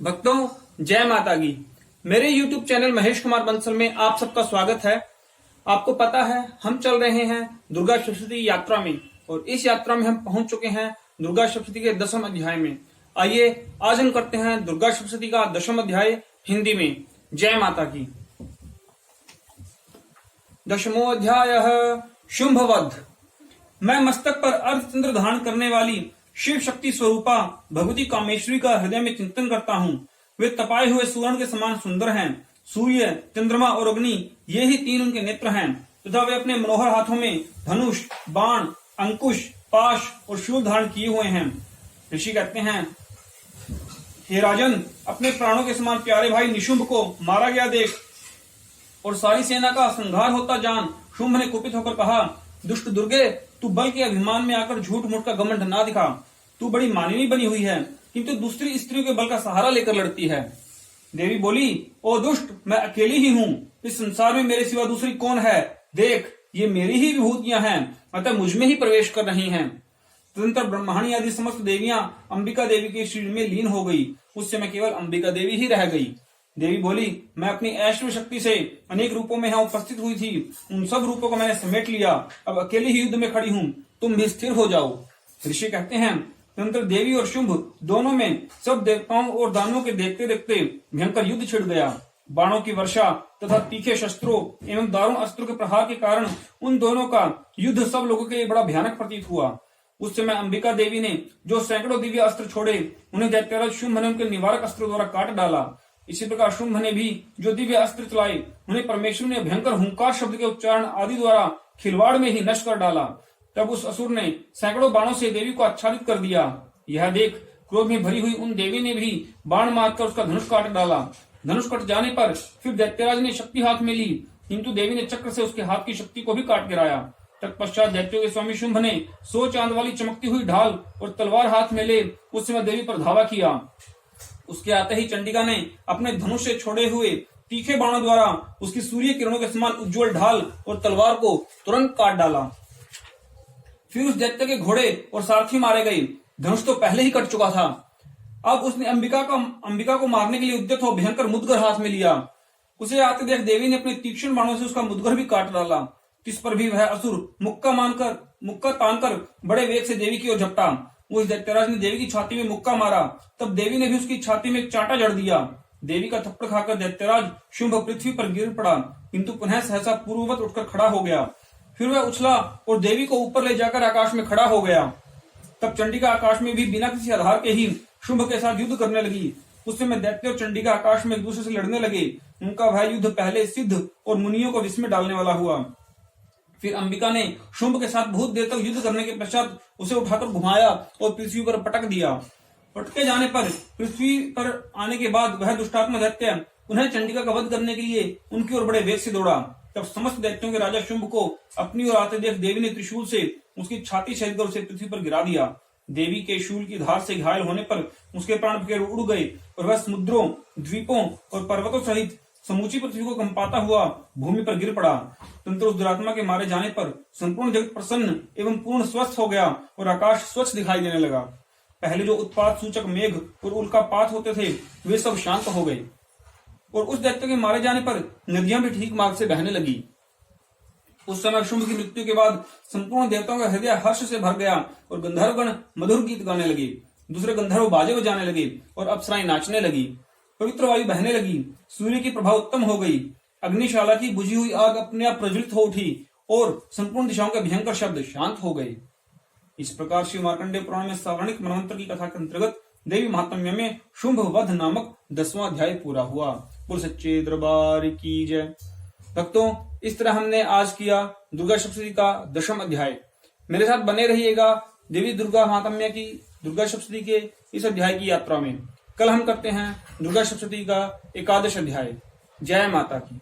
भक्तों, जय माता की। मेरे YouTube चैनल महेश कुमार बंसल में आप सबका स्वागत है। आपको पता है हम चल रहे हैं दुर्गा सप्तशती यात्रा में और इस यात्रा में हम पहुंच चुके हैं दुर्गा सप्तशती के 10वें अध्याय में। आइए आज हम करते हैं दुर्गा सप्तशती का 10वां अध्याय हिंदी में। जय माता की। 10वां अध्याय शुंभवध। मैं मस्तक पर अर्धचंद्र धारण करने वाली शिव शक्ति स्वरूपा भगवती कामेश्वरी का हृदय में चिंतन करता हूँ। वे तपाए हुए सुवर्ण के समान सुंदर हैं। सूर्य, चंद्रमा और अग्नि ये ही तीन उनके नेत्र हैं तथा वे अपने मनोहर हाथों में धनुष, बाण, अंकुश, पाश और शूल धारण किए हुए हैं। ऋषि कहते हैं, हे राजन, अपने प्राणों के समान प्यारे भाई निशुंभ को मारा गया देख और सारी सेना का संहार होता जान शुंभ ने कुपित होकर कहा, दुष्ट दुर्गे, तू बल के अभिमान में आकर झूठ मूठ का घमंड ना दिखा। तू बड़ी मानवी बनी हुई है किंतु दूसरी स्त्रियों के बल का सहारा लेकर लड़ती है। देवी बोली, ओ दुष्ट, मैं अकेली ही हूँ। इस संसार में मेरे सिवा दूसरी कौन है? देख, ये मेरी ही विभूतियां हैं, अतः मुझ में ही प्रवेश कर रही हैं। तदंतर ब्रह्माणी आदि समस्त देवियां अंबिका देवी के शरीर में लीन हो गई। उस समय केवल अंबिका देवी ही रह गई। देवी बोली, मैं अपनी ऐश्वर्य शक्ति से अनेक रूपों में यहाँ उपस्थित हुई थी। उन सब रूपों को मैंने समेट लिया। अब अकेले ही युद्ध में खड़ी हूँ, तुम भी स्थिर हो जाओ। ऋषि कहते हैं, तंत्र देवी और शुंभ दोनों में सब देवताओं और दानवों के देखते देखते भयंकर युद्ध छिड़ गया। बाणों की वर्षा तथा तीखे शस्त्रों एवं दारुण अस्त्रों के प्रहार के कारण उन दोनों का युद्ध सब लोगों के लिए बड़ा भयानक प्रतीत हुआ। उस समय अंबिका देवी ने जो सैकड़ों दिव्य अस्त्र छोड़े, उन्हें दैत्यराज शुंभ ने उनके निवारक अस्त्रों द्वारा काट डाला। इसी प्रकार शुंभ ने भी जो दिव्य अस्त्र चलाए, उन्हें परमेश्वर ने भयंकर हुंकार शब्द के उच्चारण आदि द्वारा खिलवाड़ में ही नष्ट कर डाला। तब उस असुर ने सैकड़ों बाणों से देवी को आच्छादित कर दिया। यह देख क्रोध में भरी हुई उन देवी ने भी बाण मारकर उसका धनुष काट डाला। धनुष कट जाने पर फिर दैत्यराज ने शक्ति हाथ में ली, किंतु देवी ने चक्र से उसके हाथ की शक्ति को भी काट गिराया। तत्पश्चात दैत्यों के स्वामी शुंभ ने 100 चांद वाली चमकती हुई ढाल और तलवार हाथ में ले उस समय देवी पर धावा किया। उसके आते ही चंडिका ने अपने धनुष से छोड़े हुए तीखे बाणों द्वारा उसकी सूर्य किरणों के समान उज्जवल ढाल और तलवार को तुरंत काट डाला। फिर उस दैत्य के घोड़े और सारथी मारे गए। धनुष तो पहले ही कट चुका था। अब उसने अंबिका को मारने के लिए उद्यत हो भयंकर मुदगर हाथ में लिया। उसे आते देख देवी ने अपने तीक्ष्ण बाणों से उसका मुदगर भी काट डाला। इस पर भी वह असुर मुक्का तानकर बड़े वेग से देवी की ओर झपटा। उस दैत्यराज ने देवी की छाती में मुक्का मारा, तब देवी ने भी उसकी छाती में चांटा जड़ दिया। देवी का थप्पड़ खाकर दैत्यराज शुंभ पृथ्वी पर गिर पड़ा, किंतु पुनः सहसा पूर्ववत उठकर खड़ा हो गया। फिर वह उछला और देवी को ऊपर ले जाकर आकाश में खड़ा हो गया। तब चंडिका आकाश में भी बिना किसी आधार के ही शुंभ के साथ युद्ध करने लगी। उस समय दैत्य और चंडिका आकाश में एक दूसरे से लड़ने लगे। उनका वह युद्ध पहले सिद्ध और मुनियों को विस्मय डालने वाला हुआ। फिर अंबिका ने शुंभ के साथ बहुत देर तक युद्ध करने के पश्चात उसे उठाकर घुमाया और पृथ्वी पर पटक दिया। पटके जाने पर पृथ्वी पर आने के बाद वह दुष्टात्मा दैत्य उन्हें चंडिका का वध करने के लिए उनकी ओर बड़े वेग से दौड़ा। तब समस्त दैत्यों के राजा शुंभ को अपनी ओर आते देख देवी ने त्रिशूल से उसकी छाती छेद कर उसे पृथ्वी पर गिरा दिया। देवी के शूल की धार से घायल होने पर उसके प्राण फिर उड़ गए और वह समुद्रों, द्वीपों और पर्वतों सहित समूची पृथ्वी को कंपाता हुआ भूमि पर गिर पड़ा। तंत्र उस दुरात्मा के मारे जाने पर संपूर्ण जगत प्रसन्न एवं पूर्ण स्वस्थ हो गया और आकाश स्वच्छ दिखाई देने लगा। पहले जो उत्पात सूचक मेघ और उल्कापात होते थे, वे सब शांत हो गए और उस दैत्य के मारे जाने पर नदियां भी ठीक मार्ग से बहने लगी। उस समय शुंभ की मृत्यु के बाद संपूर्ण देवताओं का हृदय हर्ष से भर गया और गंधर्वगण मधुर गीत गाने लगे। दूसरे गंधर्व बाजे बजाने लगे और अप्सराएं नाचने लगी। पवित्र वायु बहने लगी। सूर्य की प्रभा उत्तम हो गई। अग्निशाला की बुझी हुई आग अपने आप प्रज्वलित हो उठी और संपूर्ण दिशाओं के भयंकर शब्द शांत हो गए। इस प्रकार श्री मार्कंडेय पुराण में सावर्णिक मनवंतर की कथा के अंतर्गत देवी महात्म्य में शुंभ वध नामक 10वां अध्याय पूरा हुआ। बोल सच्चे दरबार की जय। भक्तों, इस तरह हमने आज किया दुर्गा सप्तशती का 10वां अध्याय। मेरे साथ बने रहिएगा देवी दुर्गा महात्म्य की दुर्गा सप्तशती के इस अध्याय की यात्रा में। कल हम करते हैं दुर्गा सप्तशती का 11वां अध्याय। जय माता की।